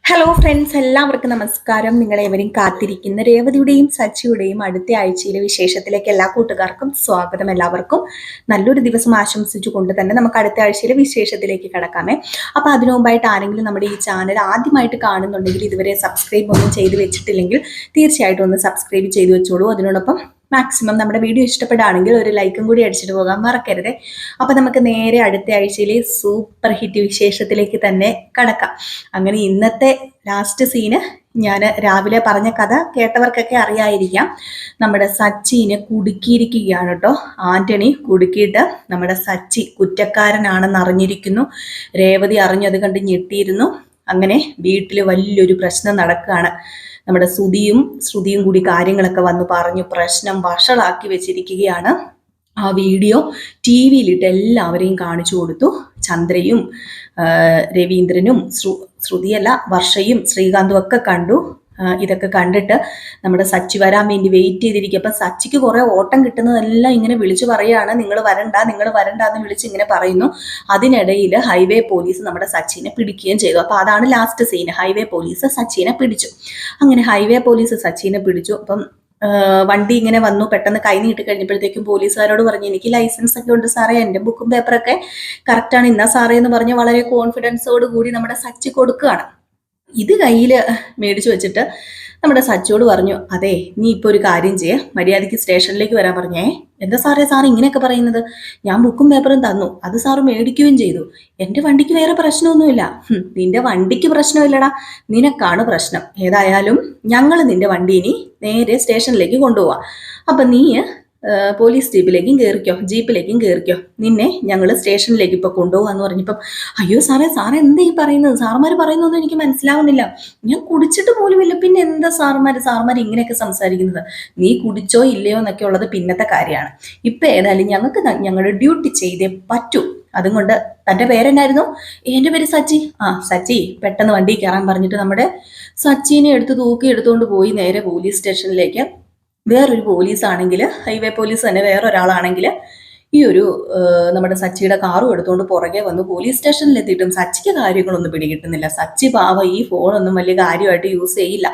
Hello friends, എല്ലാവർക്കും നമസ്കാരം. നിങ്ങളേവരും കാത്തിരിക്കുന്ന രേവതിയുടെയും സച്ചിയുടെയും അടുത്ത ആഴ്ചയിലെ വിശേഷത്തിലേക്ക് എല്ലാ കൂട്ടുകാർക്കും സ്വാഗതം. എല്ലാവർക്കും നല്ലൊരു ദിവസം ആശംസിച്ചുകൊണ്ട് തന്നെ നമുക്ക് അടുത്ത ആഴ്ചയിലെ വിശേഷത്തിലേക്ക് കടക്കാമേ. അപ്പോൾ അതിനു മുമ്പായിട്ട് ആരെങ്കിലും നമ്മുടെ ഈ ചാനൽ ആദ്യമായിട്ട് കാണുന്നുണ്ടെങ്കിൽ ഇതുവരെ സബ്സ്ക്രൈബ് ഒന്നും ചെയ്ത് വെച്ചിട്ടില്ലെങ്കിൽ തീർച്ചയായിട്ടും ഒന്ന് സബ്സ്ക്രൈബ് ചെയ്ത് വെച്ചോളൂ. അതിനോടൊപ്പം മാക്സിമം നമ്മുടെ വീഡിയോ ഇഷ്ടപ്പെടുകയാണെങ്കിൽ ഒരു ലൈക്കും കൂടി അടിച്ചിട്ട് പോകാൻ മറക്കരുത്. അപ്പൊ നമുക്ക് നേരെ അടുത്ത ആഴ്ചയിലെ സൂപ്പർ ഹിറ്റ് വിശേഷത്തിലേക്ക് തന്നെ കടക്കാം. അങ്ങനെ ഇന്നത്തെ ലാസ്റ്റ് സീന് ഞാൻ രാവിലെ പറഞ്ഞ കഥ കേട്ടവർക്കൊക്കെ അറിയായിരിക്കാം. നമ്മുടെ സച്ചിനെ കുടുക്കിയിരിക്കുകയാണ് കേട്ടോ. ആന്റണി കുടുക്കിയിട്ട് നമ്മുടെ സച്ചി കുറ്റക്കാരനാണെന്ന് അറിഞ്ഞിരിക്കുന്നു. രേവതി അറിഞ്ഞത് കണ്ട് ഞെട്ടിയിരുന്നു. അങ്ങനെ വീട്ടിൽ വലിയൊരു പ്രശ്നം നടക്കുകയാണ്. നമ്മുടെ ശ്രുതിയും കൂടി കാര്യങ്ങളൊക്കെ വന്ന് പറഞ്ഞു പ്രശ്നം വഷളാക്കി വെച്ചിരിക്കുകയാണ്. ആ വീഡിയോ ടി വിയിലിട്ട് എല്ലാവരെയും കാണിച്ചു കൊടുത്തു. ചന്ദ്രയും രവീന്ദ്രനും ശ്രുതിയല്ല വർഷയും ശ്രീകാന്തും ഒക്കെ കണ്ടു. ഇതൊക്കെ കണ്ടിട്ട് നമ്മുടെ സച്ചി വരാൻ വേണ്ടി വെയിറ്റ് ചെയ്തിരിക്കും. അപ്പൊ സച്ചിക്ക് കുറെ ഓട്ടം കിട്ടുന്നതെല്ലാം ഇങ്ങനെ വിളിച്ചു പറയാണ്, നിങ്ങൾ വരണ്ട എന്ന് വിളിച്ച് ഇങ്ങനെ പറയുന്നു. അതിനിടയിൽ ഹൈവേ പോലീസ് നമ്മുടെ സച്ചിനെ പിടിക്കുകയും ചെയ്തു. അപ്പൊ അതാണ് ലാസ്റ്റ് സീൻ. ഹൈവേ പോലീസ് സച്ചിനെ പിടിച്ചു. അങ്ങനെ ഹൈവേ പോലീസ് സച്ചിനെ പിടിച്ചു. അപ്പം വണ്ടി ഇങ്ങനെ വന്നു. പെട്ടെന്ന് കൈ നീട്ടി കഴിഞ്ഞപ്പോഴത്തേക്കും പോലീസുകാരോട് പറഞ്ഞു, എനിക്ക് ലൈസൻസ് ഒക്കെ ഉണ്ട് സാറേ, എൻ്റെ ബുക്കും പേപ്പറൊക്കെ കറക്റ്റാണ് ഇന്നാ സാറേ എന്ന് പറഞ്ഞ് വളരെ കോൺഫിഡൻസോട് കൂടി നമ്മുടെ സച്ചി കൊടുക്കുകയാണ്. ഇത് കയ്യിൽ മേടിച്ചു വെച്ചിട്ട് നമ്മുടെ സച്ചിയോട് പറഞ്ഞു, അതെ നീ ഇപ്പോൾ ഒരു കാര്യം ചെയ്യേ, മര്യാദയ്ക്ക് സ്റ്റേഷനിലേക്ക് വരാൻ പറഞ്ഞേ. എന്താ സാറേ സാർ ഇങ്ങനെയൊക്കെ പറയുന്നത്? ഞാൻ ബുക്കും പേപ്പറും തന്നു, അത് സാറ് മേടിക്കുകയും ചെയ്തു. എൻ്റെ വണ്ടിക്ക് വേറെ പ്രശ്നമൊന്നുമില്ല. നിന്റെ വണ്ടിക്ക് പ്രശ്നമില്ലടാ, നിനക്കാണ് പ്രശ്നം. ഏതായാലും ഞങ്ങൾ നിന്റെ വണ്ടി ഇനി നേരെ സ്റ്റേഷനിലേക്ക് കൊണ്ടുപോവാം. അപ്പം നീ പോലീസ് ജീപ്പിലേക്കും കയറിക്കോ, നിന്നെ ഞങ്ങൾ സ്റ്റേഷനിലേക്ക് ഇപ്പൊ കൊണ്ടുപോകാന്ന് പറഞ്ഞപ്പം, അയ്യോ സാറേ എന്താ ഈ പറയുന്നത്? സാറുമാർ പറയുന്നതൊന്നും എനിക്ക് മനസ്സിലാവുന്നില്ല. ഞാൻ കുടിച്ചിട്ട് പോലുമില്ല, പിന്നെ എന്താ സാറുമാർ ഇങ്ങനെയൊക്കെ സംസാരിക്കുന്നത്? നീ കുടിച്ചോ ഇല്ലയോ എന്നൊക്കെ ഉള്ളത് പിന്നത്തെ കാര്യമാണ്. ഇപ്പൊ ഏതായാലും ഞങ്ങൾക്ക് ഞങ്ങളുടെ ഡ്യൂട്ടി ചെയ്തേ പറ്റൂ. അതുകൊണ്ട് തന്റെ പേരെന്നായിരുന്നു? എന്റെ പേര് സച്ചി. സച്ചി പെട്ടെന്ന് വണ്ടി കയറാൻ പറഞ്ഞിട്ട് നമ്മുടെ സച്ചിനെ എടുത്തുകൊണ്ട് പോയി നേരെ പോലീസ് സ്റ്റേഷനിലേക്ക്. വേറൊരു പോലീസ് ആണെങ്കിൽ, ഹൈവേ പോലീസ് തന്നെ വേറൊരാളാണെങ്കിൽ ഈ ഒരു നമ്മുടെ സച്ചിയുടെ കാറും എടുത്തുകൊണ്ട് പുറകെ വന്ന് പോലീസ് സ്റ്റേഷനിൽ എത്തിയിട്ടും സച്ചിക്ക് കാര്യങ്ങളൊന്നും പിടികിട്ടുന്നില്ല. സച്ചി പാവ ഈ ഫോണൊന്നും വലിയ കാര്യമായിട്ട് യൂസ് ചെയ്യില്ല.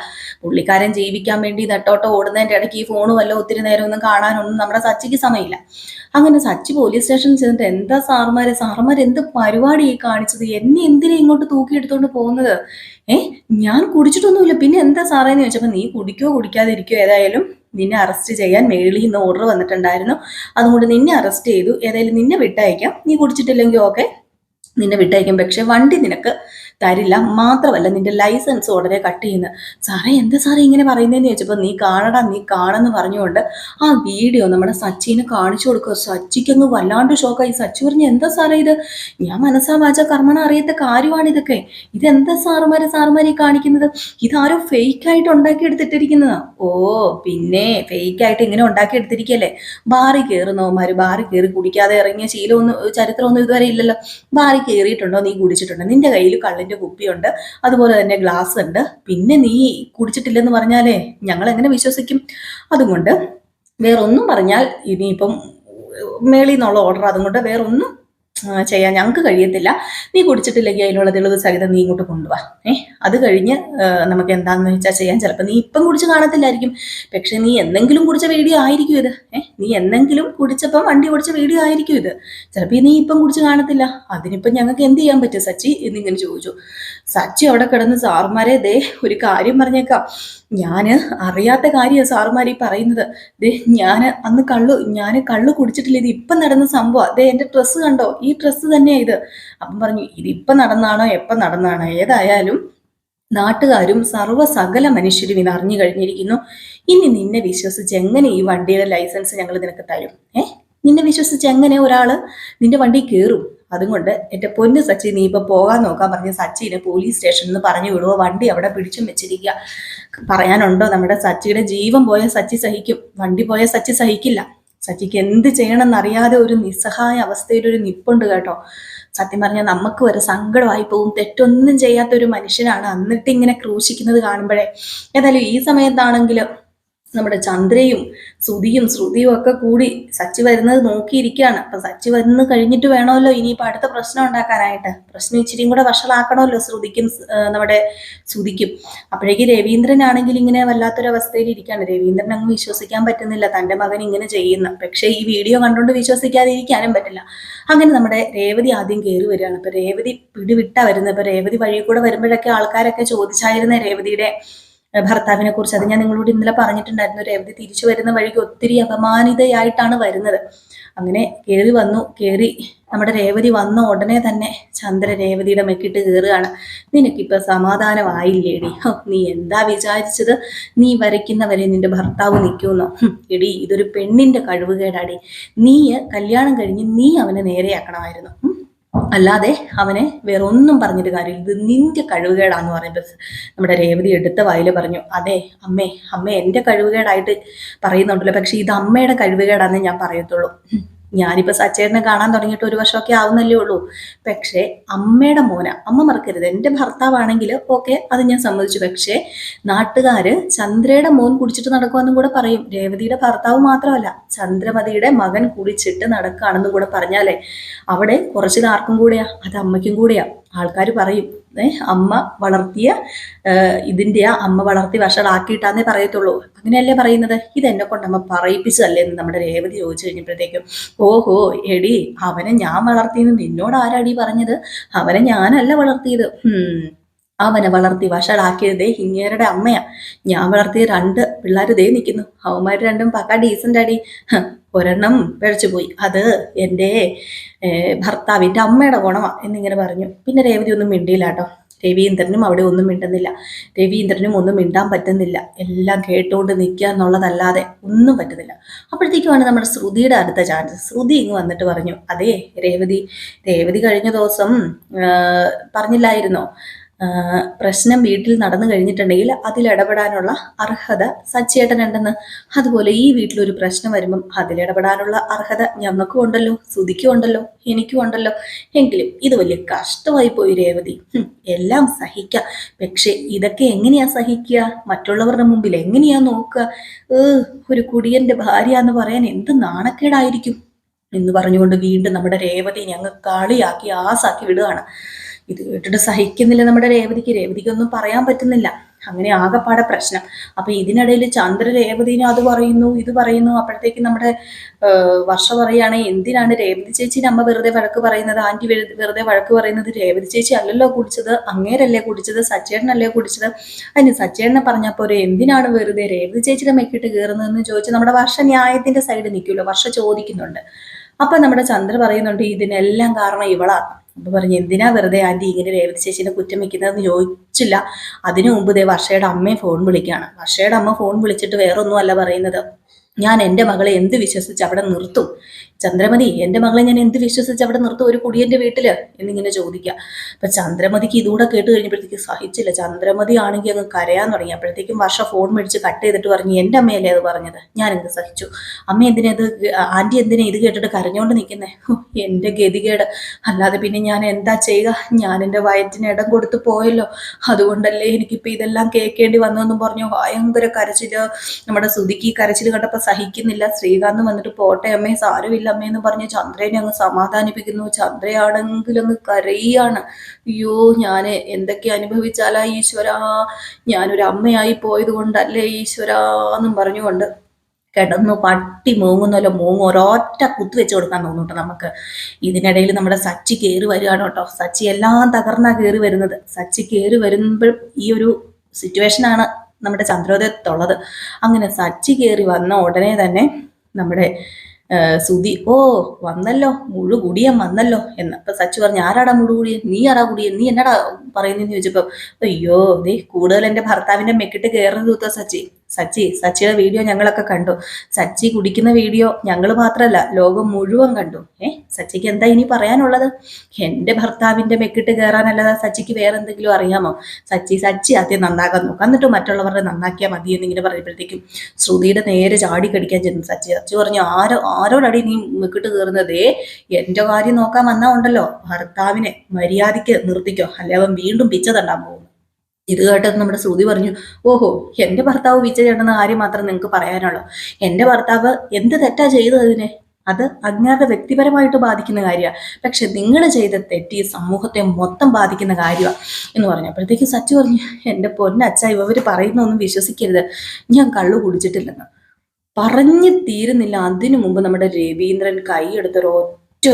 പുള്ളിക്കാരൻ ജീവിക്കാൻ വേണ്ടി നെട്ടോട്ടം ഓടുന്നതിൻ്റെ ഇടയ്ക്ക് ഈ ഫോണ് വല്ല ഒത്തിരി നേരമൊന്നും കാണാനൊന്നും നമ്മുടെ സച്ചിക്ക് സമയമില്ല. അങ്ങനെ സച്ചി പോലീസ് സ്റ്റേഷനിൽ ചെന്നിട്ട്, എന്താ സാറുമാർ എന്ത് പരിപാടി ഈ കാണിച്ചത്? എന്നെ എന്തിനാ ഇങ്ങോട്ട് തൂക്കിയെടുത്തോണ്ട് പോകുന്നത്? ഞാൻ കുടിച്ചിട്ടൊന്നുമില്ല, പിന്നെ എന്താ സാറേന്ന് ചോദിച്ചപ്പോൾ, നീ കുടിക്കോ കുടിക്കാതിരിക്കോ, ഏതായാലും നിന്നെ അറസ്റ്റ് ചെയ്യാൻ മേളിൽ നിന്ന് ഓർഡർ വന്നിട്ടുണ്ടായിരുന്നു, അതുകൊണ്ട് നിന്നെ അറസ്റ്റ് ചെയ്തു. ഏതായാലും നിന്നെ വിട്ടയക്കാം, നീ കുടിച്ചിട്ടില്ലെങ്കിൽ ഓക്കെ നിന്നെ വിട്ടയക്കാം, പക്ഷെ വണ്ടി നിനക്ക് തരില്ല. മാത്രമല്ല നിന്റെ ലൈസൻസ് ഉടനെ കട്ട് ചെയ്യുന്നു. സാറേ എന്താ സാറേ ഇങ്ങനെ പറയുന്നതെന്ന് ചോദിച്ചപ്പോൾ, നീ കാണെന്ന് പറഞ്ഞുകൊണ്ട് ആ വീഡിയോ നമ്മുടെ സച്ചിനെ കാണിച്ചു കൊടുക്കുക. സച്ചിക്കങ്ങ് വല്ലാണ്ട് ഷോക്കായി. സച്ചി പറഞ്ഞു, എന്താ സാറേ ഇത്? ഞാൻ മനസ്സാ വാച കർമ്മണ അറിയാത്ത കാര്യമാണ് ഇതൊക്കെ. ഇതെന്താ സാറുമാരെ ഈ കാണിക്കുന്നത്? ഇതാരോ ഫേക്കായിട്ട് ഉണ്ടാക്കിയെടുത്തിട്ടിരിക്കുന്നതാ. ഓ പിന്നെ ഫേക്കായിട്ട് ഇങ്ങനെ ഉണ്ടാക്കിയെടുത്തിരിക്കല്ലേ? ബാറി കയറുന്നവന്മാര് ബാറി കയറി കുടിക്കാതെ ഇറങ്ങിയ ചരിത്രമൊന്നും ഇതുവരെ ഇല്ലല്ലോ. ബാറി കയറിയിട്ടുണ്ടോ, നീ കുടിച്ചിട്ടുണ്ടോ, നിന്റെ കയ്യിൽ കള്ളിന്റെ കുപ്പിയുണ്ട്, അതുപോലെ തന്നെ ഗ്ലാസ് ഉണ്ട്, പിന്നെ നീ കുടിച്ചിട്ടില്ലെന്ന് പറഞ്ഞാലേ ഞങ്ങൾ എങ്ങനെ വിശ്വസിക്കും? അതുകൊണ്ട് വേറൊന്നും പറഞ്ഞാൽ ഇനിയിപ്പം മേളിൽ നിന്നുള്ള ഓർഡർ, അതുകൊണ്ട് വേറൊന്നും ചെയ്യാൻ ഞങ്ങൾക്ക് കഴിയത്തില്ല. നീ കുടിച്ചിട്ടില്ലെങ്കിൽ അതിനുള്ള തെളിവ് സഹിതം നീ ഇങ്ങോട്ട് കൊണ്ടുപോവാ. അത് കഴിഞ്ഞ് നമുക്ക് എന്താണെന്ന് വെച്ചാൽ ചെയ്യാൻ. ചിലപ്പോൾ നീ ഇപ്പം കുടിച്ച് കാണത്തില്ലായിരിക്കും, പക്ഷെ നീ എന്തെങ്കിലും കുടിച്ച വീഡിയോ ആയിരിക്കും ഇത്. നീ എന്തെങ്കിലും കുടിച്ചപ്പം വണ്ടി ഓടിച്ച വീഡിയോ ആയിരിക്കും ഇത്. ചിലപ്പോൾ നീ ഇപ്പം കുടിച്ച് കാണത്തില്ല. അതിനിപ്പം ഞങ്ങൾക്ക് എന്ത് ചെയ്യാൻ പറ്റും സച്ചി എന്നിങ്ങനെ ചോദിച്ചു. സച്ചി അവിടെ കിടന്ന്, സാറുമാരെ ദേ ഒരു കാര്യം പറഞ്ഞേക്കാം, ഞാൻ അറിയാത്ത കാര്യമാണ് സാറുമാർ ഈ പറയുന്നത്. ദേ ഞാൻ കള്ളു കുടിച്ചിട്ടില്ല, ഇത് ഇപ്പം നടന്ന സംഭവം. ദേ എൻ്റെ ഡ്രസ്സ് കണ്ടോ, ഈ ഡ്രസ്സ് തന്നെയാ ഇത്. അപ്പം പറഞ്ഞു, ഇതിപ്പം നടന്നാണോ എപ്പം നടന്നാണോ, ഏതായാലും നാട്ടുകാരും സകല മനുഷ്യരും ഇത് അറിഞ്ഞു കഴിഞ്ഞിരിക്കുന്നു. ഇനി നിന്നെ വിശ്വസിച്ച് എങ്ങനെ ഈ വണ്ടിയുടെ ലൈസൻസ് ഞങ്ങൾ നിനക്ക് തരും? നിന്നെ വിശ്വസിച്ച് എങ്ങനെ ഒരാള് നിന്റെ വണ്ടി കയറും? അതുകൊണ്ട് എൻ്റെ പൊന്ന് സച്ചി, നീ ഇപ്പൊ പോകാൻ നോക്കാൻ പറഞ്ഞ് സച്ചിനെ പോലീസ് സ്റ്റേഷനിൽ നിന്ന് പറഞ്ഞു വിടുവോ? വണ്ടി അവിടെ പിടിച്ചും വെച്ചിരിക്കുക. പറയാനുണ്ടോ? നമ്മുടെ സച്ചിയുടെ ജീവൻ പോയ സച്ചി സഹിക്കും, വണ്ടി പോയ സച്ചി സഹിക്കില്ല. സച്ചിക്ക് എന്ത് ചെയ്യണമെന്നറിയാതെ ഒരു നിസ്സഹായ അവസ്ഥയിലൊരു നിപ്പുണ്ട് കേട്ടോ. സത്യം പറഞ്ഞാൽ നമുക്ക് വരെ സങ്കടമായി പോകും. തെറ്റൊന്നും ചെയ്യാത്ത ഒരു മനുഷ്യനാണ്, എന്നിട്ട് ഇങ്ങനെ ക്രൂശിക്കുന്നത് കാണുമ്പോഴേ. ഏതായാലും ഈ സമയത്താണെങ്കിൽ നമ്മുടെ ചന്ദ്രയും സുധിയും ശ്രുതിയും ഒക്കെ കൂടി സച്ചി വരുന്നത് നോക്കിയിരിക്കുകയാണ്. അപ്പൊ സച്ചി വന്ന് കഴിഞ്ഞിട്ട് വേണമല്ലോ ഇനിയിപ്പോ അടുത്ത പ്രശ്നം ഉണ്ടാക്കാനായിട്ട്. പ്രശ്നം ഇച്ചിരിയും കൂടെ വഷളാക്കണമല്ലോ ശ്രുതിക്കും നമ്മുടെ സുധിക്കും. അപ്പോഴേക്ക് രവീന്ദ്രനാണെങ്കിൽ ഇങ്ങനെ വല്ലാത്തൊരവസ്ഥയിൽ ഇരിക്കുകയാണ്. രവീന്ദ്രൻ അങ്ങ് വിശ്വസിക്കാൻ പറ്റുന്നില്ല തന്റെ മകൻ ഇങ്ങനെ ചെയ്യുന്ന. പക്ഷേ ഈ വീഡിയോ കണ്ടുകൊണ്ട് വിശ്വസിക്കാതെ ഇരിക്കാനും പറ്റില്ല. അങ്ങനെ നമ്മുടെ രേവതി ആദ്യം കയറി വരികയാണ്. ഇപ്പൊ രേവതി പിടിവിട്ടാ വരുന്നത്. ഇപ്പൊ രേവതി വഴി കൂടെ വരുമ്പോഴൊക്കെ ആൾക്കാരൊക്കെ ചോദിച്ചായിരുന്നേ രേവതിയുടെ ഭർത്താവിനെ കുറിച്ച്. അത് ഞാൻ നിങ്ങളോട് ഇന്നലെ പറഞ്ഞിട്ടുണ്ടായിരുന്നു. രേവതി തിരിച്ചു വരുന്ന വഴിക്ക് ഒത്തിരി അപമാനിതയായിട്ടാണ് വരുന്നത്. അങ്ങനെ കയറി വന്നു. കയറി നമ്മുടെ രേവതി വന്ന ഉടനെ തന്നെ ചന്ദ്ര രേവതിയുടെ മെക്കിട്ട് കയറുകയാണ്. നിനക്കിപ്പോ സമാധാനമായില്ലേടി? നീ എന്താ വിചാരിച്ചത്? നീ വരയ്ക്കുന്നവരെ നിന്റെ ഭർത്താവ് നിൽക്കുമെന്നോ? എടി, ഇതൊരു പെണ്ണിന്റെ കഴിവുകേടാടി. നീ കല്യാണം കഴിഞ്ഞ് നീ അവനെ നേരെയാക്കണമായിരുന്നു. അല്ലാതെ അവനെ വേറെ ഒന്നും പറഞ്ഞിട്ട് കാര്യമില്ല. ഇത് നിന്റെ കഴിവുകേടാന്ന് പറയുമ്പോൾ നമ്മുടെ രേവതി എടുത്ത വായില് പറഞ്ഞു, അതെ അമ്മ എൻ്റെ കഴിവുകേടായിട്ട് പറയുന്നുണ്ടല്ലോ, പക്ഷെ ഇത് അമ്മയുടെ കഴിവുകേടാന്നേ ഞാൻ പറയത്തുള്ളൂ. ഞാനിപ്പോ സച്ചേട്ടനെ കാണാൻ തുടങ്ങിയിട്ട് 1 വർഷമൊക്കെ ആവുന്നല്ലേ ഉള്ളൂ. പക്ഷേ അമ്മയുടെ മോന അമ്മ മറക്കരുത്. എൻ്റെ ഭർത്താവാണെങ്കിൽ ഓക്കെ, അത് ഞാൻ സമ്മതിച്ചു. പക്ഷേ നാട്ടുകാര് ചന്ദ്രയുടെ മോൻ കുടിച്ചിട്ട് നടക്കുമെന്നും കൂടെ പറയും. രേവതിയുടെ ഭർത്താവ് മാത്രമല്ല, ചന്ദ്രമതിയുടെ മകൻ കുടിച്ചിട്ട് നടക്കുകയാണെന്നും കൂടെ പറഞ്ഞാലേ അവിടെ കുറച്ചിൽ ആർക്കും കൂടെയാ, അത് അമ്മയ്ക്കും കൂടെയാ. ആൾക്കാർ പറയും അമ്മ വളർത്തിയ അമ്മ വളർത്തി വഷളാക്കിയിട്ടാന്നേ പറയത്തുള്ളൂ. അങ്ങനെയല്ലേ പറയുന്നത്? ഇതെന്നെ കൊണ്ട് അമ്മ പറയിപ്പിച്ചതല്ലേ എന്ന് നമ്മുടെ രേവതി ചോദിച്ചു കഴിഞ്ഞപ്പോഴത്തേക്കും, ഓഹോ എടി, അവനെ ഞാൻ വളർത്തിയെന്ന് നിന്നോട് ആരാടി പറഞ്ഞത്? അവനെ ഞാനല്ല വളർത്തിയത്. അവനെ വളർത്തി വഷളാക്കിയതേ ഇങ്ങേരുടെ അമ്മയാ. ഞാൻ വളർത്തിയ 2 പിള്ളേർ ദേ നിൽക്കുന്നു. അവന്മാർ രണ്ടും പക്ക ഡീസൻ്റ് അടി. ഒരെണ്ണം പിഴച്ചു പോയി. അത് എൻ്റെ ഭർത്താവിൻ്റെ അമ്മയുടെ ഗുണമാണ് എന്നിങ്ങനെ പറഞ്ഞു. പിന്നെ രേവതി ഒന്നും മിണ്ടിയില്ല കേട്ടോ. രവീന്ദ്രനും അവിടെ ഒന്നും മിണ്ടുന്നില്ല. രവീന്ദ്രനും ഒന്നും മിണ്ടാൻ പറ്റുന്നില്ല. എല്ലാം കേട്ടുകൊണ്ട് നിൽക്കുക എന്നുള്ളതല്ലാതെ ഒന്നും പറ്റുന്നില്ല. അപ്പോഴത്തേക്കുമാണ് നമ്മുടെ ശ്രുതിയുടെ അടുത്ത ചാൻസ്. ശ്രുതി ഇങ്ങ് വന്നിട്ട് പറഞ്ഞു, അതേ രേവതി കഴിഞ്ഞ ദിവസം പറഞ്ഞില്ലായിരുന്നോ, പ്രശ്നം വീട്ടിൽ നടന്നു കഴിഞ്ഞിട്ടുണ്ടെങ്കിൽ അതിലിടപെടാനുള്ള അർഹത സച്ചിയേട്ടനുണ്ടെന്ന്. അതുപോലെ ഈ വീട്ടിലൊരു പ്രശ്നം വരുമ്പം അതിലിടപെടാനുള്ള അർഹത ഞങ്ങൾക്കും ഉണ്ടല്ലോ, ശ്രുതിക്കും ഉണ്ടല്ലോ, എനിക്കും ഉണ്ടല്ലോ. എങ്കിലും ഇത് വലിയ കഷ്ടമായി പോയി രേവതി. എല്ലാം സഹിക്കാം, പക്ഷെ ഇതൊക്കെ എങ്ങനെയാ സഹിക്കുക? മറ്റുള്ളവരുടെ മുമ്പിൽ എങ്ങനെയാ നോക്കുക? ഒരു കുടിയന്റെ ഭാര്യ എന്ന് പറയാൻ എന്ത് നാണക്കേടായിരിക്കും എന്ന് പറഞ്ഞുകൊണ്ട് വീണ്ടും നമ്മുടെ രേവതി ഞങ്ങൾ കളിയാക്കി ആസാക്കി വിടുകയാണ്. ഇത് കേട്ടിട്ട് സഹിക്കുന്നില്ല നമ്മുടെ രേവതിക്കൊന്നും പറയാൻ പറ്റുന്നില്ല. അങ്ങനെ ആകെപ്പാടെ പ്രശ്നം. അപ്പൊ ഇതിനിടയിൽ ചന്ദ്ര രേവതിനെ അത് പറയുന്നു ഇത് പറയുന്നു. അപ്പോഴത്തേക്ക് നമ്മുടെ വർഷ പറയാണ്, എന്തിനാണ് രേവതി ചേച്ചിയുടെ അമ്മ വെറുതെ വഴക്ക് പറയുന്നത്? ആന്റി വെറുതെ വഴക്ക് പറയുന്നത്? രേവതി ചേച്ചി അല്ലല്ലോ കുടിച്ചത്, അങ്ങേരല്ലേ കുടിച്ചത്, സച്ചേട്ടനല്ലേ കുടിച്ചത്. അതിന് സച്ചേട്ടനെ പറഞ്ഞാൽ പോരെ, എന്തിനാണ് വെറുതെ രേവതി ചേച്ചിയുടെ മെക്കിട്ട് കയറുന്നതെന്ന് ചോദിച്ച് നമ്മുടെ വർഷ ന്യായത്തിന്റെ സൈഡ് നിൽക്കുമല്ലോ. വർഷ ചോദിക്കുന്നുണ്ട്. അപ്പൊ നമ്മുടെ ചന്ദ്ര പറയുന്നുണ്ട്, ഇതിനെല്ലാം കാരണം ഇവളാ. അപ്പൊ പറഞ്ഞു, എന്തിനാ വെറുതെ ആന്റി ഇങ്ങനെ രേവതി ചേച്ചിനെ കുറ്റം വെക്കുന്നതെന്ന് ചോദിച്ചില്ല. അതിനു മുമ്പ് വർഷയുടെ അമ്മയെ ഫോൺ വിളിക്കുകയാണ്. വർഷയുടെ അമ്മ ഫോൺ വിളിച്ചിട്ട് വേറൊന്നും അല്ല പറയുന്നത്, ഞാൻ എൻ്റെ മകളെ എന്ത് വിശ്വസിച്ച് അവിടെ നിർത്തും? ചന്ദ്രമതി, എൻ്റെ മകളെ ഞാൻ എന്ത് വിശ്വസിച്ച് അവിടെ നിർത്തും ഒരു കുടിയന്റെ വീട്ടില് എന്നിങ്ങനെ ചോദിക്കുക. അപ്പൊ ചന്ദ്രമതിക്ക് ഇതുകൂടെ കേട്ട് കഴിഞ്ഞപ്പോഴത്തേക്ക് സഹിച്ചില്ല. ചന്ദ്രമതി ആണെങ്കിൽ അങ്ങ് കരയാൻ തുടങ്ങി. അപ്പോഴത്തേക്കും വർഷ ഫോൺ മേടിച്ച് കട്ട് ചെയ്തിട്ട് പറഞ്ഞു, എൻ്റെ അമ്മയല്ലേ അത് പറഞ്ഞത്, ഞാൻ എന്ത് സഹിച്ചു? അമ്മ എന്തിനാ ആന്റി എന്തിനാ ഇത് കേട്ടിട്ട് കരഞ്ഞോണ്ട് നിൽക്കുന്നേ? എൻ്റെ ഗതികേട്, അല്ലാതെ പിന്നെ ഞാൻ എന്താ ചെയ്യുക? ഞാൻ എൻ്റെ വയറ്റിന് ഇടം കൊടുത്ത് പോയല്ലോ, അതുകൊണ്ടല്ലേ എനിക്കിപ്പോ ഇതെല്ലാം കേൾക്കേണ്ടി വന്നതെന്നും പറഞ്ഞു ഭയങ്കര കരച്ചില്. നമ്മുടെ ശ്രുതിക്ക് ഈ കരച്ചിൽ കണ്ടപ്പോ സഹിക്കുന്നില്ല. ശ്രീകാന്ത് വന്നിട്ട്, പോട്ടെ അമ്മേ, സാരമില്ല അമ്മയെന്ന് പറഞ്ഞ് ചന്ദ്രനെ അങ്ങ് സമാധാനിപ്പിക്കുന്നു. ചന്ദ്രയാണെങ്കിൽ അങ്ങ് കരയാണ്. അയ്യോ, ഞാൻ എന്തൊക്കെ അനുഭവിച്ചാലാ ഈശ്വരാ, ഞാനൊരു അമ്മയായി പോയത് കൊണ്ടല്ലേ ഈശ്വരാ എന്നും പറഞ്ഞുകൊണ്ട് കിടന്നു പട്ടി മൂങ്ങുന്നല്ലോ മൂങ്ങും. ഒരൊറ്റ കുത്തു വെച്ച് കൊടുക്കാൻ തോന്നുട്ടോ നമുക്ക്. ഇതിനിടയിൽ നമ്മുടെ സച്ചി കയറി വരികയാണ് കേട്ടോ. സച്ചി എല്ലാം തകർന്നാ കയറി വരുന്നത്. സച്ചി കയറി വരുമ്പോൾ ഈ ഒരു സിറ്റുവേഷനാണ് നമ്മുടെ ചന്ദ്രോദയത്തുള്ളത്. അങ്ങനെ സച്ചി കയറി വന്ന ഉടനെ തന്നെ നമ്മുടെ സുധി, ഓ വന്നല്ലോ, മുഴുകുടിയൻ വന്നല്ലോ എന്ന്. അപ്പൊ സച്ചി പറഞ്ഞു, ആരാടാ മുഴുകുടിയൻ? നീ ആരാ കുടിയൻ? നീ എന്നടാ പറയുന്നതെന്ന് ചോദിച്ചപ്പോ, അയ്യോ കൂടുതൽ എൻ്റെ ഭർത്താവിന്റെ മെക്കിട്ട് കയറുന്നത് തൂത്ത സച്ചിയുടെ വീഡിയോ ഞങ്ങളൊക്കെ കണ്ടു. സച്ചി കുടിക്കുന്ന വീഡിയോ ഞങ്ങൾ മാത്രമല്ല ലോകം മുഴുവൻ കണ്ടു. സച്ചിക്ക് എന്താ ഇനി പറയാനുള്ളത്? എൻ്റെ ഭർത്താവിന്റെ മെക്കിട്ട് കയറാനല്ലാതെ സച്ചിക്ക് വേറെ എന്തെങ്കിലും അറിയാമോ? സച്ചി ആദ്യം നന്നാക്കാൻ നോക്കാം, എന്നിട്ട് മറ്റുള്ളവരുടെ നന്നാക്കിയാൽ മതി എന്നിങ്ങനെ പറയുമ്പോഴത്തേക്കും ശ്രുതിയുടെ നേരെ ചാടി കടിക്കാൻ ചെന്നു സച്ചി പറഞ്ഞു, ആരോടടി നീ മെക്കിട്ട് കയറുന്നതേ? എൻ്റെ കാര്യം നോക്കാൻ വന്നാ ഉണ്ടല്ലോ, ഭർത്താവിനെ മര്യാദയ്ക്ക് നിർത്തിക്കോ, അല്ലെ അവൻ വീണ്ടും പിച്ച തണ്ടാൻ പോകും. ഇത് കേട്ടത് നമ്മുടെ ശ്രുതി പറഞ്ഞു, ഓഹോ, എന്റെ ഭർത്താവ് പിച്ച ചേട്ടന്ന കാര്യം മാത്രം നിങ്ങൾക്ക് പറയാനുള്ളൂ. എന്റെ ഭർത്താവ് എന്ത് തെറ്റാ ചെയ്തതിന്? അത് അങ്ങേരുടെ വ്യക്തിപരമായിട്ട് ബാധിക്കുന്ന കാര്യമാണ്. പക്ഷെ നിങ്ങൾ ചെയ്ത തെറ്റ് ഈ സമൂഹത്തെ മൊത്തം ബാധിക്കുന്ന കാര്യമാണ് എന്ന് പറഞ്ഞപ്പോഴത്തേക്ക് സച്ചു പറഞ്ഞു, എന്റെ പൊന്നച്ഛ, ഇവര് പറയുന്നൊന്നും വിശ്വസിക്കരുത്, ഞാൻ കള്ളു കുടിച്ചിട്ടില്ലെന്ന്. പറഞ്ഞു തീരുന്നില്ല അതിനു മുമ്പ് നമ്മുടെ രവീന്ദ്രൻ കൈയെടുത്തൊരു ഒറ്റ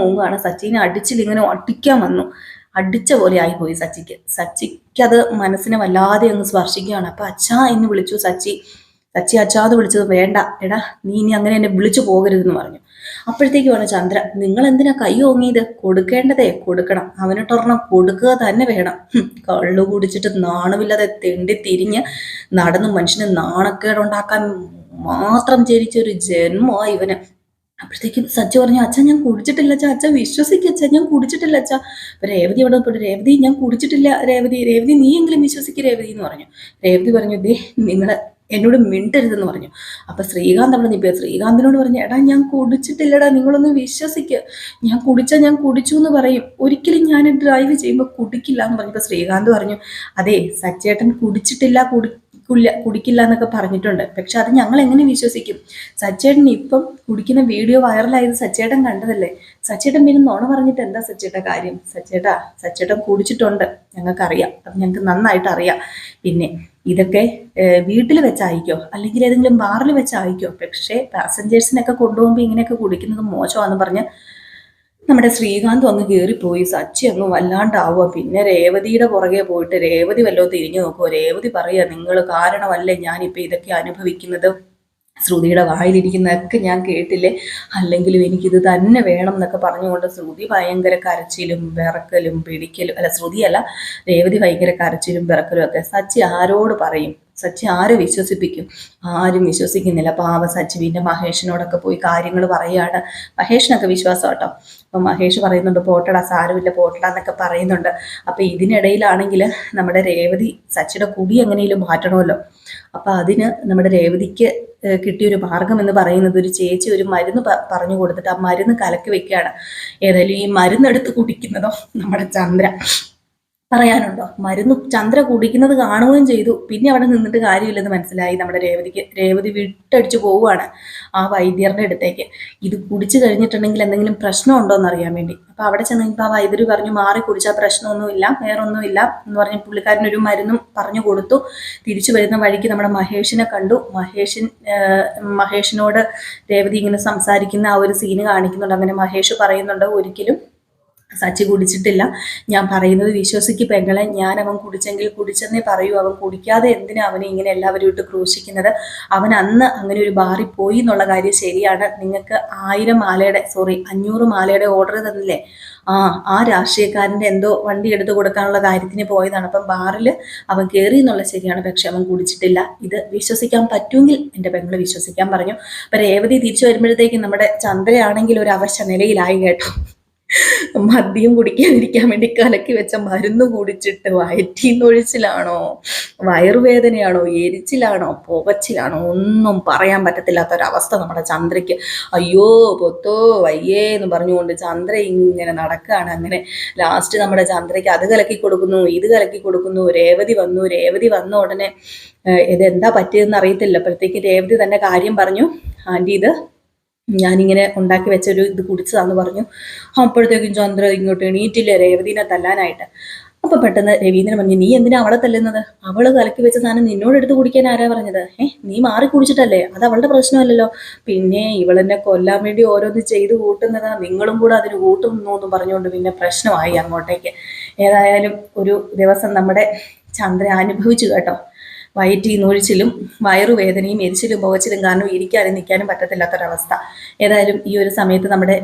ഓങ്ങാണ് സച്ചിനെ അടിച്ചിലിങ്ങനെ അടിക്കാൻ വന്നു. അടിച്ച പോലെ ആയിപ്പോയി സച്ചിക്ക് അത് മനസ്സിനെ വല്ലാതെ അങ്ങ് സ്പർശിക്കുകയാണ്. അപ്പൊ അച്ഛാ എന്ന് വിളിച്ചു സച്ചി. അച്ഛാന്ന് വിളിച്ചത് വേണ്ട, എടാ നീ ഇനി അങ്ങനെ എന്നെ വിളിച്ചു പോകരുതെന്ന് പറഞ്ഞു. അപ്പോഴത്തേക്ക് പറഞ്ഞു ചന്ദ്ര, നിങ്ങൾ എന്തിനാ കൈ ഓങ്ങിയത്? കൊടുക്കേണ്ടതേ കൊടുക്കണം, അവനിട്ടൊരെണ്ണം കൊടുക്കുക തന്നെ വേണം. കള്ളു കുടിച്ചിട്ട് നാണമില്ലാതെ തെണ്ടി തിരിഞ്ഞ് നടന്ന് മനുഷ്യന് നാണക്കേടുണ്ടാക്കാൻ മാത്രം ജനിച്ച ഒരു ജന്മോ ഇവന്. അപ്പോഴത്തേക്കും സച്ചു പറഞ്ഞു, അച്ഛൻ ഞാൻ കുടിച്ചിട്ടില്ല അച്ഛാ, അച്ഛൻ വിശ്വസിക്കച്ഛാ, ഞാൻ കുടിച്ചിട്ടില്ല അച്ഛാ. അപ്പൊ രേവതി അവിടെ പോയിട്ട്, രേവതി ഞാൻ കുടിച്ചിട്ടില്ല, രേവതി നീ എങ്കിലും വിശ്വസിക്കുക രേവതി എന്ന് പറഞ്ഞു. രേവതി പറഞ്ഞു, ദേ നിങ്ങള് എന്നോട് മിണ്ടരുതെന്ന് പറഞ്ഞു. അപ്പൊ ശ്രീകാന്ത് അവിടെ നിൽക്കുക. ശ്രീകാന്തിനോട് പറഞ്ഞു, എടാ ഞാൻ കുടിച്ചിട്ടില്ലടാ, നിങ്ങളൊന്ന് വിശ്വസിക്കുക, ഞാൻ കുടിച്ചു എന്ന് പറയും, ഒരിക്കലും ഞാൻ ഡ്രൈവ് ചെയ്യുമ്പോൾ കുടിക്കില്ല എന്ന് പറഞ്ഞപ്പോ ശ്രീകാന്ത് പറഞ്ഞു, അതെ സച്ചേട്ടൻ കുടിക്കില്ല എന്നൊക്കെ പറഞ്ഞിട്ടുണ്ട്, പക്ഷെ അത് ഞങ്ങൾ എങ്ങനെ വിശ്വസിക്കും? സച്ചേട്ടൻ ഇപ്പം കുടിക്കുന്ന വീഡിയോ വൈറലായത് സച്ചേട്ടൻ കണ്ടതല്ലേ? സച്ചേട്ടൻ പിന്നെ നുണ പറഞ്ഞിട്ട് എന്താ സച്ചേട്ട കാര്യം? സച്ചേട്ടൻ കുടിച്ചിട്ടുണ്ട്, ഞങ്ങൾക്കറിയാം, അത് ഞങ്ങൾക്ക് നന്നായിട്ട് അറിയാം. പിന്നെ ഇതൊക്കെ വീട്ടിൽ വെച്ചായിക്കോ അല്ലെങ്കിൽ ഏതെങ്കിലും ബാറിൽ വെച്ചായിക്കോ, പക്ഷേ പാസഞ്ചേഴ്സിനൊക്കെ കൊണ്ടുപോകുമ്പോൾ ഇങ്ങനെയൊക്കെ കുടിക്കുന്നത് മോശമാണെന്ന് പറഞ്ഞ് നമ്മുടെ ശ്രീകാന്ത് അങ്ങ് കയറിപ്പോയി. സച്ചി അങ്ങ് വല്ലാണ്ടാവുക. പിന്നെ രേവതിയുടെ പുറകെ പോയിട്ട് രേവതി വല്ലോ തിരിഞ്ഞു നോക്കുമോ? രേവതി പറയുക, നിങ്ങൾ കാരണമല്ലേ ഞാനിപ്പോൾ ഇതൊക്കെ അനുഭവിക്കുന്നത്, ശ്രുതിയുടെ വായിലിരിക്കുന്നതൊക്കെ ഞാൻ കേട്ടില്ലേ, അല്ലെങ്കിലും എനിക്കിത് തന്നെ വേണം എന്നൊക്കെ പറഞ്ഞുകൊണ്ട് ശ്രുതി ഭയങ്കര കരച്ചിലും വിറക്കലും പിടിക്കലും, അല്ല ശ്രുതിയല്ല രേവതി ഭയങ്കര കരച്ചിലും വിറക്കലും ഒക്കെ. സച്ചി ആരോട് പറയും? സച്ചി ആരെ വിശ്വസിപ്പിക്കും? ആരും വിശ്വസിക്കുന്നില്ല. പാവ സച്ചി പിന്നെ മഹേഷിനോടൊക്കെ പോയി കാര്യങ്ങൾ പറയുകയാണ്. മഹേഷിനൊക്കെ വിശ്വാസം കേട്ടോ. അപ്പം മഹേഷ് പറയുന്നുണ്ട്, പോട്ടടാ സാരമില്ല പോട്ടടാ എന്നൊക്കെ പറയുന്നുണ്ട്. അപ്പം ഇതിനിടയിലാണെങ്കിൽ നമ്മുടെ രേവതി സച്ചിയുടെ കുടി എങ്ങനെയും മാറ്റണമല്ലോ. അപ്പം അതിന് നമ്മുടെ രേവതിക്ക് കിട്ടിയൊരു മാർഗം എന്ന് പറയുന്നത്, ഒരു ചേച്ചി ഒരു മരുന്ന് പറഞ്ഞു കൊടുത്തിട്ട് ആ മരുന്ന് കലക്കി വെക്കുകയാണ്. ഏതായാലും ഈ മരുന്നെടുത്ത് കുടിക്കുന്നതോ നമ്മുടെ ചന്ദ്ര. പറയാനുണ്ടോ? മരുന്ന് ചന്ദ്ര കുടിക്കുന്നത് കാണുകയും ചെയ്തു. പിന്നെ അവിടെ നിന്നിട്ട് കാര്യമില്ലെന്ന് മനസ്സിലായി നമ്മുടെ രേവതിക്ക്. രേവതി വിട്ടടിച്ചു പോവുകയാണ് ആ വൈദ്യരുടെ അടുത്തേക്ക്. ഇത് കുടിച്ചു കഴിഞ്ഞിട്ടുണ്ടെങ്കിൽ എന്തെങ്കിലും പ്രശ്നം ഉണ്ടോ എന്ന് അറിയാൻ വേണ്ടി. അപ്പൊ അവിടെ ചെന്ന് ഇപ്പൊ ആ വൈദ്യര് പറഞ്ഞു, മാറി കുടിച്ചാൽ പ്രശ്നമൊന്നുമില്ല, വേറൊന്നുമില്ല എന്ന് പറഞ്ഞ് പുള്ളിക്കാരനൊരു മരുന്നും പറഞ്ഞു കൊടുത്തു. തിരിച്ചു വരുന്ന വഴിക്ക് നമ്മുടെ മഹേഷിനെ കണ്ടു. മഹേഷിനോട് രേവതി ഇങ്ങനെ സംസാരിക്കുന്ന ആ ഒരു സീന് കാണിക്കുന്നുണ്ട്. അങ്ങനെ മഹേഷ് പറയുന്നുണ്ട്, ഒരിക്കലും സച്ചി കുടിച്ചിട്ടില്ല, ഞാൻ പറയുന്നത് വിശ്വസിക്ക് പെങ്ങളെ, ഞാൻ അവൻ കുടിച്ചെങ്കിൽ കുടിച്ചെന്നേ പറയൂ, അവൻ കുടിക്കാതെ എന്തിനാ അവനെ ഇങ്ങനെ എല്ലാവരും ഇട്ട് ക്രൂശിക്കുന്നത്? അവൻ അന്ന് അങ്ങനെ ഒരു ബാറിൽ പോയി എന്നുള്ള കാര്യം ശരിയാണ്. നിങ്ങൾക്ക് 500 മാലയുടെ ഓർഡർ തന്നില്ലേ? ആ രാഷ്ട്രീയക്കാരൻ്റെ എന്തോ വണ്ടി എടുത്തു കൊടുക്കാനുള്ള കാര്യത്തിന് പോയതാണ്. അപ്പം ബാറിൽ അവൻ കയറി എന്നുള്ള ശരിയാണ്, പക്ഷെ അവൻ കുടിച്ചിട്ടില്ല. ഇത് വിശ്വസിക്കാൻ പറ്റുമെങ്കിൽ എൻ്റെ പെങ്ങള് വിശ്വസിക്കാൻ പറഞ്ഞു. അപ്പം രേവതി തിരിച്ചു വരുമ്പോഴത്തേക്കും നമ്മുടെ ചന്ദ്രയാണെങ്കിൽ ഒരു അവശ നിലയിലായി കേട്ടോ. മദ്യം കുടിക്കാതിരിക്കാൻ വേണ്ടി കലക്കി വെച്ച മരുന്ന് കുടിച്ചിട്ട് വയറ്റീന്നൊഴിച്ചിലാണോ, വയറുവേദനയാണോ, എരിച്ചിലാണോ, പുകച്ചിലാണോ, ഒന്നും പറയാൻ പറ്റത്തില്ലാത്തൊരവസ്ഥ നമ്മുടെ ചന്ദ്രയ്ക്ക്. അയ്യോ പൊത്തോ വയ്യേ എന്ന് പറഞ്ഞുകൊണ്ട് ചന്ദ്ര ഇങ്ങനെ നടക്കുകയാണ്. അങ്ങനെ ലാസ്റ്റ് നമ്മുടെ ചന്ദ്രയ്ക്ക് അത് കലക്കി കൊടുക്കുന്നു, ഇത് കലക്കി കൊടുക്കുന്നു. രേവതി വന്ന ഉടനെ ഇതെന്താ പറ്റിയതെന്ന് അറിയത്തില്ല. അപ്പോഴത്തേക്ക് രേവതി തന്നെ കാര്യം പറഞ്ഞു, ആൻറ്റി ഇത് ഞാനിങ്ങനെ ഉണ്ടാക്കി വെച്ചൊരു ഇത് കുടിച്ചതാന്ന് പറഞ്ഞു. അപ്പോഴത്തേക്കും ചന്ദ്ര ഇങ്ങോട്ട് എണീറ്റില്ലേ രേവതിനെ തല്ലാനായിട്ട്. അപ്പൊ പെട്ടെന്ന് രവീന്ദ്രൻ പറഞ്ഞു, നീ എന്തിനാ അവളെ തല്ലുന്നത്? അവള് കലക്കി വെച്ച സാധനം നിന്നോട് എടുത്ത് കുടിക്കാൻ ആരാ പറഞ്ഞത്? നീ മാറി കുടിച്ചിട്ടല്ലേ, അത് അവളുടെ പ്രശ്നമല്ലല്ലോ. പിന്നെ ഇവളെന്നെ കൊല്ലാൻ വേണ്ടി ഓരോന്ന് ചെയ്ത് കൂട്ടുന്നതാ, നിങ്ങളും കൂടെ അതിന് കൂട്ടുന്നു എന്ന് പറഞ്ഞുകൊണ്ട് പിന്നെ പ്രശ്നമായി അങ്ങോട്ടേക്ക്. ഏതായാലും ഒരു ദിവസം നമ്മുടെ ചന്ദ്ര അനുഭവിച്ചു കേട്ടോ, വയറ്റീന്നൊഴിച്ചിലും വയറുവേദനയും എരിച്ചിലും പുകച്ചിലും കാരണം ഇരിക്കാനും നിൽക്കാനും പറ്റത്തില്ലാത്തൊരവസ്ഥ. ഏതായാലും ഈ ഒരു സമയത്ത് നമ്മുടെ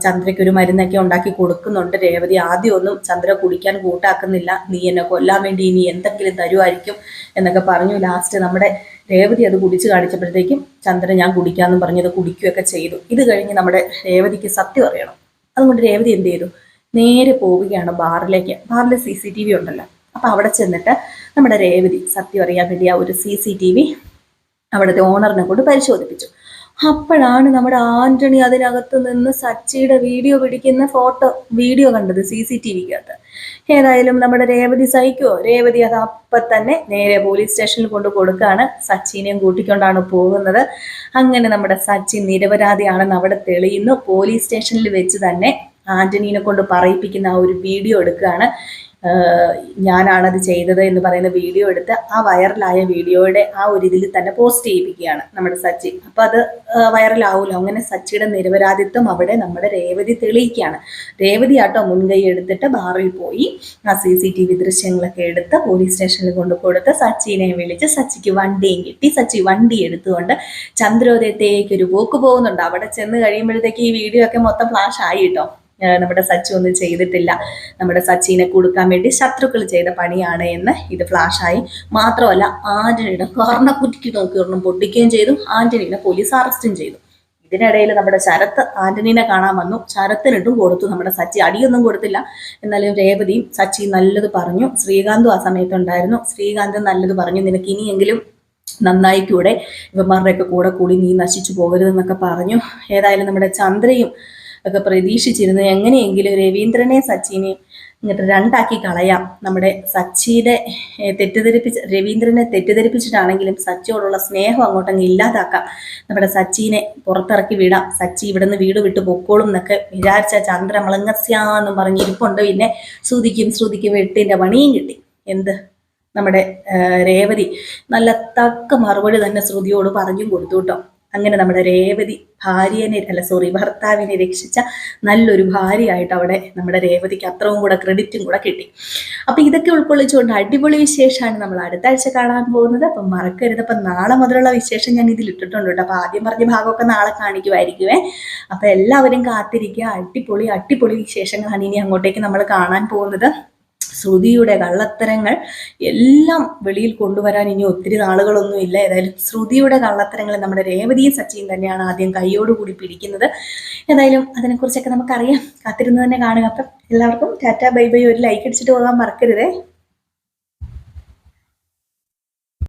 ചന്ദ്രയ്ക്ക് ഒരു മരുന്നൊക്കെ ഉണ്ടാക്കി കൊടുക്കുന്നുണ്ട് രേവതി. ആദ്യമൊന്നും ചന്ദ്ര കുടിക്കാൻ കൂട്ടാക്കുന്നില്ല, നീ എന്നെ കൊല്ലാൻ വേണ്ടി ഇനി എന്തെങ്കിലും തരുമായിരിക്കും എന്നൊക്കെ പറഞ്ഞു. ലാസ്റ്റ് നമ്മുടെ രേവതി അത് കുടിച്ചു കാണിച്ചപ്പോഴത്തേക്കും ചന്ദ്ര ഞാൻ കുടിക്കാമെന്നും പറഞ്ഞത് കുടിക്കുകയൊക്കെ ചെയ്തു. ഇത് കഴിഞ്ഞ് നമ്മുടെ രേവതിക്ക് സത്യം അറിയണം. അതുകൊണ്ട് രേവതി എന്ത് ചെയ്തു? നേരെ പോവുകയാണ് ബാറിലേക്ക്. ബാറിൽ CCTV ഉണ്ടല്ലോ. അപ്പം അവിടെ ചെന്നിട്ട് നമ്മുടെ രേവതി സത്യം അറിയാൻ വേണ്ടി ആ ഒരു CCTV അവിടുത്തെ ഓണറിനെ കൊണ്ട് പരിശോധിപ്പിച്ചു. അപ്പോഴാണ് നമ്മുടെ ആന്റണി അതിനകത്ത് നിന്ന് സച്ചിയുടെ പിടിക്കുന്ന വീഡിയോ കണ്ടത് CCTV-ക്കകത്ത്. ഏതായാലും നമ്മുടെ രേവതി സഹിക്കുവോ? രേവതി അത് അപ്പം തന്നെ നേരെ പോലീസ് സ്റ്റേഷനിൽ കൊണ്ട് കൊടുക്കുകയാണ്. സച്ചിനെയും കൂട്ടിക്കൊണ്ടാണ് പോകുന്നത്. അങ്ങനെ നമ്മുടെ സച്ചിൻ നിരപരാധിയാണെന്ന് അവിടെ തെളിയുന്നു. പോലീസ് സ്റ്റേഷനിൽ വെച്ച് തന്നെ ആന്റണീനെ കൊണ്ട് പറയിപ്പിക്കുന്ന ആ ഒരു വീഡിയോ എടുക്കുകയാണ്. ഞാനാണത് ചെയ്തത് എന്ന് പറയുന്ന വീഡിയോ എടുത്ത് ആ വൈറലായ വീഡിയോയുടെ ആ ഒരു ഇതിൽ തന്നെ പോസ്റ്റ് ചെയ്യിപ്പിക്കുകയാണ് നമ്മുടെ സച്ചി. അപ്പം അത് വൈറലാവുമല്ലോ. അങ്ങനെ സച്ചിയുടെ നിരപരാധിത്വം അവിടെ നമ്മുടെ രേവതി തെളിയിക്കുകയാണ്. രേവതി ആട്ടോ മുൻകൈ എടുത്തിട്ട് ബാറിൽ പോയി ആ CCTV ദൃശ്യങ്ങളൊക്കെ എടുത്ത് പോലീസ് സ്റ്റേഷനിൽ കൊണ്ട് കൊടുത്ത് സച്ചിനെ വിളിച്ച് സച്ചിക്ക് വണ്ടിയും കിട്ടി. സച്ചി വണ്ടി എടുത്തുകൊണ്ട് ചന്ദ്രോദയത്തേക്ക് ഒരു പോക്ക് പോകുന്നുണ്ട്. അവിടെ ചെന്ന് കഴിയുമ്പോഴത്തേക്ക് ഈ വീഡിയോ ഒക്കെ മൊത്തം ഫ്ലാഷ് ആയി കേട്ടോ. നമ്മുടെ സച്ചി ഒന്നും ചെയ്തിട്ടില്ല, നമ്മുടെ സച്ചിനെ കൊടുക്കാൻ വേണ്ടി ശത്രുക്കൾ ചെയ്ത പണിയാണ് എന്ന് ഇത് ഫ്ലാഷായി. മാത്രമല്ല ആന്റണിയുടെ കർണക്കുറ്റിക്ക് നോക്കി ഒരെണ്ണം പൊട്ടിക്കുകയും ചെയ്തു. ആന്റണീനെ പോലീസ് അറസ്റ്റും ചെയ്തു. ഇതിനിടയിൽ നമ്മുടെ ശരത്ത് ആന്റണീനെ കാണാൻ വന്നു. ശരത്തിനിട്ടും കൊടുത്തു നമ്മുടെ സച്ചി. അടിയൊന്നും കൊടുത്തില്ല. എന്നാലും രേവതിയും സച്ചിയും നല്ലത് പറഞ്ഞു. ശ്രീകാന്തും ആ സമയത്തുണ്ടായിരുന്നു. ശ്രീകാന്ത് നല്ലത് പറഞ്ഞു, നിനക്ക് ഇനിയെങ്കിലും നന്നായിക്കൂടെ, ഇവന്മാരുടെയൊക്കെ കൂടി നീ നശിച്ചു പോകരുതെന്നൊക്കെ പറഞ്ഞു. ഏതായാലും നമ്മുടെ ചന്ദ്രയും ഒക്കെ പ്രതീക്ഷിച്ചിരുന്നു എങ്ങനെയെങ്കിലും രവീന്ദ്രനെ സച്ചിനെയും ഇങ്ങോട്ട് രണ്ടാക്കി കളയാം, നമ്മുടെ സച്ചിയുടെ രവീന്ദ്രനെ തെറ്റിദ്ധരിപ്പിച്ചിട്ടാണെങ്കിലും സച്ചിയോടുള്ള സ്നേഹം അങ്ങോട്ടങ്ങ് ഇല്ലാതാക്കാം, നമ്മുടെ സച്ചിനെ പുറത്തിറക്കി വിടാം, സച്ചി ഇവിടുന്ന് വീട് വിട്ട് പൊക്കോളും എന്നൊക്കെ വിചാരിച്ച ചന്ദ്ര മളങ്ങസ്യാന്നും പറഞ്ഞിരിപ്പുണ്ട്. പിന്നെ ശ്രുതിക്ക് വെട്ടിൻ്റെ പണിയും കിട്ടി. എന്ത് നമ്മുടെ രേവതി നല്ല തക്ക മറുപടി തന്നെ ശ്രുതിയോട് പറഞ്ഞും കൊടുത്തു കേട്ടോ. അങ്ങനെ നമ്മുടെ രേവതി ഭർത്താവിനെ രക്ഷിച്ച നല്ലൊരു ഭാര്യയായിട്ട് അവിടെ നമ്മുടെ രേവതിക്ക് അത്രയും കൂടെ ക്രെഡിറ്റും കൂടെ കിട്ടി. അപ്പൊ ഇതൊക്കെ ഉൾക്കൊള്ളിച്ചുകൊണ്ട് അടിപൊളി വിശേഷമാണ് നമ്മൾ അടുത്ത ആഴ്ച കാണാൻ പോകുന്നത്. അപ്പം മറക്കരുത്. അപ്പം നാളെ മുതലുള്ള വിശേഷം ഞാൻ ഇതിൽ ഇട്ടിട്ടുണ്ട് കേട്ടോ. അപ്പൊ ആദ്യം പറഞ്ഞ ഭാഗമൊക്കെ നാളെ കാണിക്കുമായിരിക്കുവേ. അപ്പൊ എല്ലാവരും കാത്തിരിക്കുക. അടിപൊളി വിശേഷങ്ങളാണ് ഇനി അങ്ങോട്ടേക്ക് നമ്മൾ കാണാൻ പോകുന്നത്. ശ്രുതിയുടെ കള്ളത്തരങ്ങൾ എല്ലാം വെളിയിൽ കൊണ്ടുവരാൻ ഇനി ഒത്തിരി നാളുകളൊന്നും ഇല്ല. ഏതായാലും ശ്രുതിയുടെ കള്ളത്തരങ്ങൾ നമ്മുടെ രേവതിയും സച്ചിയും തന്നെയാണ് ആദ്യം കൈയോടുകൂടി പിടിക്കുന്നത്. ഏതായാലും അതിനെക്കുറിച്ചൊക്കെ നമുക്കറിയാം. കാത്തിരുന്ന് തന്നെ കാണുക. അപ്പം എല്ലാവർക്കും ടാറ്റ ബൈ ബൈ. ഒരു ലൈക്ക് അടിച്ചിട്ട് പോകാൻ മറക്കരുതേ.